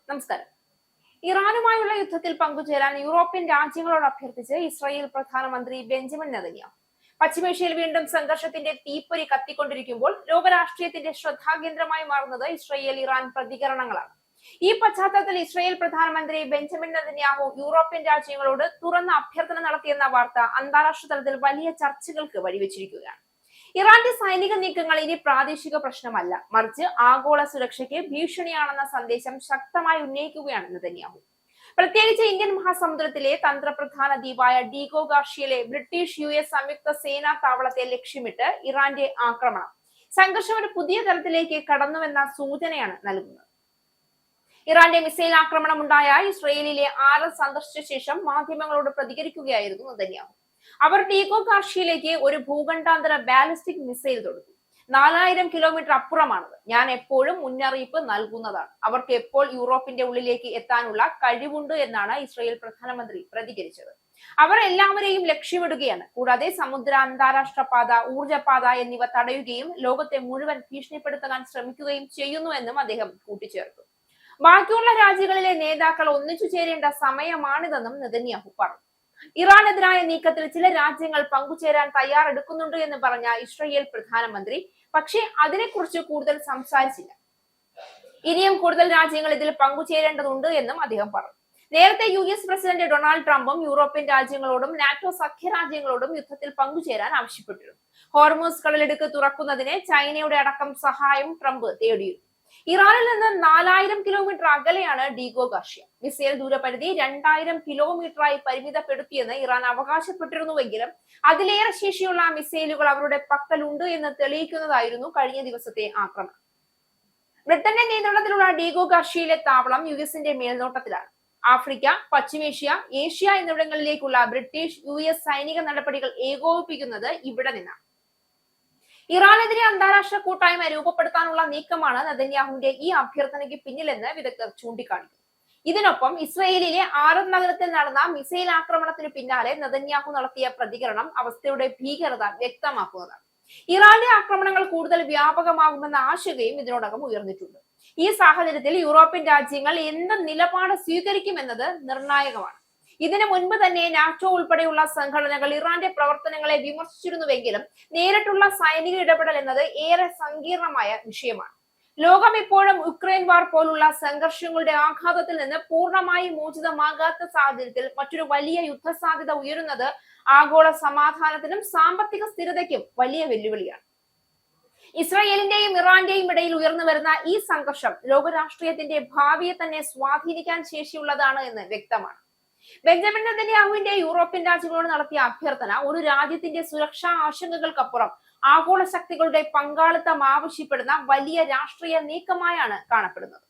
നമസ്കാരം. ഇറാനുമായുള്ള യുദ്ധത്തിൽ പങ്കുചേരാൻ European രാജ്യങ്ങളോട് അഭ്യർത്ഥിച്ച് Israel പ്രധാനമന്ത്രി ബെഞ്ചമിൻ നെതന്യാഹു. പശ്ചിമേഷ്യയിൽ വീണ്ടും സംഘർഷത്തിന്റെ തീപ്പൊരി കത്തിക്കൊണ്ടിരിക്കുമ്പോൾ ലോകരാഷ്ട്രീയത്തിന്റെ ശ്രദ്ധാകേന്ദ്രമായി മാറുന്നത് ഇസ്രായേൽ ഇറാൻ പ്രതികരണങ്ങളാണ്. ഈ പശ്ചാത്തലത്തിൽ ഇസ്രായേൽ പ്രധാനമന്ത്രി ബെഞ്ചമിൻ നെതന്യാഹു യൂറോപ്യൻ രാജ്യങ്ങളോട് തുറന്ന അഭ്യർത്ഥന നടത്തിയെന്ന വാർത്ത അന്താരാഷ്ട്ര തലത്തിൽ വലിയ ചർച്ചകൾക്ക് വഴിവെച്ചിരിക്കുകയാണ്. ഇറാന്റെ സൈനിക നീക്കങ്ങൾ ഇനി പ്രാദേശിക പ്രശ്നമല്ല, മറിച്ച് ആഗോള സുരക്ഷയ്ക്ക് ഭീഷണിയാണെന്ന സന്ദേശം ശക്തമായി ഉന്നയിക്കുകയാണ് നെതന്യാഹു. പ്രത്യേകിച്ച് ഇന്ത്യൻ മഹാസമുദ്രത്തിലെ തന്ത്രപ്രധാന ദ്വീപായ ഡീഗോ ഗാർഷിയയിലെ ബ്രിട്ടീഷ് US സംയുക്ത സേനാ താവളത്തെ ലക്ഷ്യമിട്ട് ഇറാന്റെ ആക്രമണം സംഘർഷം ഒരു പുതിയ തലത്തിലേക്ക് കടന്നുവെന്ന സൂചനയാണ് നൽകുന്നത്. ഇറാന്റെ മിസൈൽ ആക്രമണം ഉണ്ടായ ഇസ്രയേലിലെ സന്ദർശിച്ച ശേഷം മാധ്യമങ്ങളോട് പ്രതികരിക്കുകയായിരുന്നു നെതന്യാഹു. അവർ ഡീഗോ ഗാർഷിയയിലേക്ക് ഒരു ഭൂഖണ്ഡാന്തര ബാലിസ്റ്റിക് മിസൈൽ തൊടുത്തു. 4000 കിലോമീറ്റർ അപ്പുറമാണത്. ഞാൻ എപ്പോഴും മുന്നറിയിപ്പ് നൽകുന്നതാണ്. അവർക്ക് എപ്പോൾ യൂറോപ്പിന്റെ ഉള്ളിലേക്ക് എത്താനുള്ള കഴിവുണ്ട് എന്നാണ് ഇസ്രായേൽ പ്രധാനമന്ത്രി പ്രതികരിച്ചത്. അവർ എല്ലാവരെയും ലക്ഷ്യമിടുകയാണ്. കൂടാതെ സമുദ്ര, അന്താരാഷ്ട്ര പാത, ഊർജ്ജപാത എന്നിവ തടയുകയും ലോകത്തെ മുഴുവൻ ഭീഷണിപ്പെടുത്താൻ ശ്രമിക്കുകയും ചെയ്യുന്നുവെന്നും അദ്ദേഹം കൂട്ടിച്ചേർത്തു. ബാക്കിയുള്ള രാജ്യങ്ങളിലെ നേതാക്കൾ ഒന്നിച്ചു ചേരേണ്ട സമയമാണിതെന്നും നെതന്യാഹു പറഞ്ഞു. ഇറാനെതിരായ നീക്കത്തിൽ ചില രാജ്യങ്ങൾ പങ്കുചേരാൻ തയ്യാറെടുക്കുന്നുണ്ട് എന്ന് പറഞ്ഞ ഇസ്രായേൽ പ്രധാനമന്ത്രി പക്ഷേ അതിനെക്കുറിച്ച് കൂടുതൽ സംസാരിച്ചില്ല. ഇനിയും കൂടുതൽ രാജ്യങ്ങൾ ഇതിൽ പങ്കുചേരേണ്ടതുണ്ട് എന്നും അദ്ദേഹം പറഞ്ഞു. നേരത്തെ US പ്രസിഡന്റ് ഡൊണാൾഡ് ട്രംപും യൂറോപ്യൻ രാജ്യങ്ങളോടും നാറ്റോ സഖ്യരാജ്യങ്ങളോടും യുദ്ധത്തിൽ പങ്കുചേരാൻ ആവശ്യപ്പെട്ടിരുന്നു. ഹോർമൂസ് കടലിടുക്ക് തുറക്കുന്നതിന് ചൈനയുടെ അടക്കം സഹായം ട്രംപ് തേടിയിരുന്നു. ഇറാനിൽ നിന്ന് 4000 കിലോമീറ്റർ അകലെയാണ് ഡീഗോ ഗാർഷിയ. മിസൈൽ ദൂരപരിധി 2000 കിലോമീറ്ററായി പരിമിതപ്പെടുത്തിയെന്ന് ഇറാൻ അവകാശപ്പെട്ടിരുന്നുവെങ്കിലും അതിലേറെ ശേഷിയുള്ള മിസൈലുകൾ അവരുടെ പക്കലുണ്ട് എന്ന് തെളിയിക്കുന്നതായിരുന്നു കഴിഞ്ഞ ദിവസത്തെ ആക്രമണം. ബ്രിട്ടന്റെ നിയന്ത്രണത്തിലുള്ള ഡീഗോ ഗാർഷിയയിലെ താവളം US മേൽനോട്ടത്തിലാണ്. ആഫ്രിക്ക, പശ്ചിമേഷ്യ, ഏഷ്യ എന്നിവിടങ്ങളിലേക്കുള്ള ബ്രിട്ടീഷ് US സൈനിക നടപടികൾ ഏകോപിപ്പിക്കുന്നത് ഇവിടെ നിന്നാണ്. ഇറാനെതിരെ അന്താരാഷ്ട്ര കൂട്ടായ്മ രൂപപ്പെടുത്താനുള്ള നീക്കമാണ് നെതന്യാഹുവിന്റെ ഈ അഭ്യർത്ഥനയ്ക്ക് പിന്നിലെന്ന് വിദഗ്ധർ ചൂണ്ടിക്കാണിക്കുന്നു. ഇതിനൊപ്പം ഇസ്രയേലിലെ ആറൻ നഗരത്തിൽ നടന്ന മിസൈൽ ആക്രമണത്തിന് പിന്നാലെ നെതന്യാഹു നടത്തിയ പ്രതികരണം അവസ്ഥയുടെ ഭീകരത വ്യക്തമാക്കുന്നതാണ്. ഇറാന്റെ ആക്രമണങ്ങൾ കൂടുതൽ വ്യാപകമാകുമെന്ന ആശങ്കയും ഇതിനോടകം ഉയർന്നിട്ടുണ്ട്. ഈ സാഹചര്യത്തിൽ യൂറോപ്യൻ രാജ്യങ്ങൾ എന്ത് നിലപാട് സ്വീകരിക്കുമെന്നത് നിർണായകമാണ്. ഇതിനു മുൻപ് തന്നെ നാറ്റോ ഉൾപ്പെടെയുള്ള സംഘടനകൾ ഇറാന്റെ പ്രവർത്തനങ്ങളെ വിമർശിച്ചിരുന്നുവെങ്കിലും നേരിട്ടുള്ള സൈനിക ഇടപെടൽ എന്നത് ഏറെ സങ്കീർണമായ വിഷയമാണ്. ലോകം ഇപ്പോഴും യുക്രൈൻ വാർ പോലുള്ള സംഘർഷങ്ങളുടെ ആഘാതത്തിൽ നിന്ന് പൂർണ്ണമായി മോചിതമാകാത്ത സാഹചര്യത്തിൽ മറ്റൊരു വലിയ യുദ്ധസാധ്യത ഉയരുന്നത് ആഗോള സമാധാനത്തിനും സാമ്പത്തിക സ്ഥിരതയ്ക്കും വലിയ വെല്ലുവിളിയാണ്. ഇസ്രായേലിന്റെയും ഇറാന്റെയും ഇടയിൽ ഉയർന്നു വരുന്ന ഈ സംഘർഷം ലോകരാഷ്ട്രീയത്തിന്റെ ഭാവിയെ തന്നെ സ്വാധീനിക്കാൻ ശേഷിയുള്ളതാണ് എന്ന് വ്യക്തമാണ്. ബെഞ്ചമിൻ നെതന്യാഹുവിന്റെ യൂറോപ്യൻ രാജ്യങ്ങളോട് നടത്തിയ അഭ്യർത്ഥന ഒരു രാജ്യത്തിന്റെ സുരക്ഷാ ആശങ്കകൾക്കപ്പുറം ആഗോള ശക്തികളുടെ പങ്കാളിത്തം ആവശ്യപ്പെടുന്ന വലിയ രാഷ്ട്രീയ നീക്കമായാണ് കാണപ്പെടുന്നത്.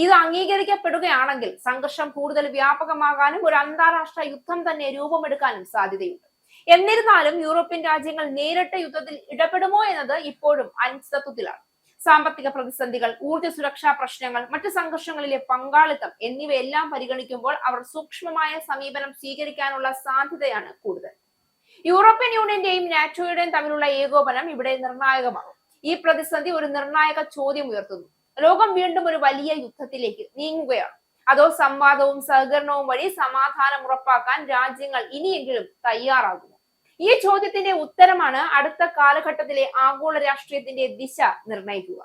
ഇത് അംഗീകരിക്കപ്പെടുകയാണെങ്കിൽ സംഘർഷം കൂടുതൽ വ്യാപകമാകാനും ഒരു അന്താരാഷ്ട്ര യുദ്ധം തന്നെ രൂപമെടുക്കാനും സാധ്യതയുണ്ട്. എന്നിരുന്നാലും യൂറോപ്യൻ രാജ്യങ്ങൾ നേരിട്ട് യുദ്ധത്തിൽ ഇടപെടുമോ എന്നത് ഇപ്പോഴും അനിശ്ചിതത്വത്തിലാണ്. സാമ്പത്തിക പ്രതിസന്ധികൾ, ഊർജ്ജ സുരക്ഷാ പ്രശ്നങ്ങൾ, മറ്റ് സംഘർഷങ്ങളിലെ പങ്കാളിത്തം എന്നിവയെല്ലാം പരിഗണിക്കുമ്പോൾ അവർ സൂക്ഷ്മമായ സമീപനം സ്വീകരിക്കാനുള്ള സാധ്യതയാണ് കൂടുതൽ. യൂറോപ്യൻ യൂണിയന്റെയും നാറ്റോയുടെയും തമ്മിലുള്ള ഏകോപനം ഇവിടെ നിർണായകമാകും. ഈ പ്രതിസന്ധി ഒരു നിർണായക ചോദ്യം ഉയർത്തുന്നു. ലോകം വീണ്ടും ഒരു വലിയ യുദ്ധത്തിലേക്ക് നീങ്ങുകയാണ്, അതോ സംവാദവും സഹകരണവും വഴി സമാധാനം ഉറപ്പാക്കാൻ രാജ്യങ്ങൾ ഇനിയെങ്കിലും തയ്യാറാകുമോ? ഈ ചോദ്യത്തിന്റെ ഉത്തരമാണ് അടുത്ത കാലഘട്ടത്തിലെ ആഗോള രാഷ്ട്രീയത്തിന്റെ ദിശ നിർണയിക്കുക.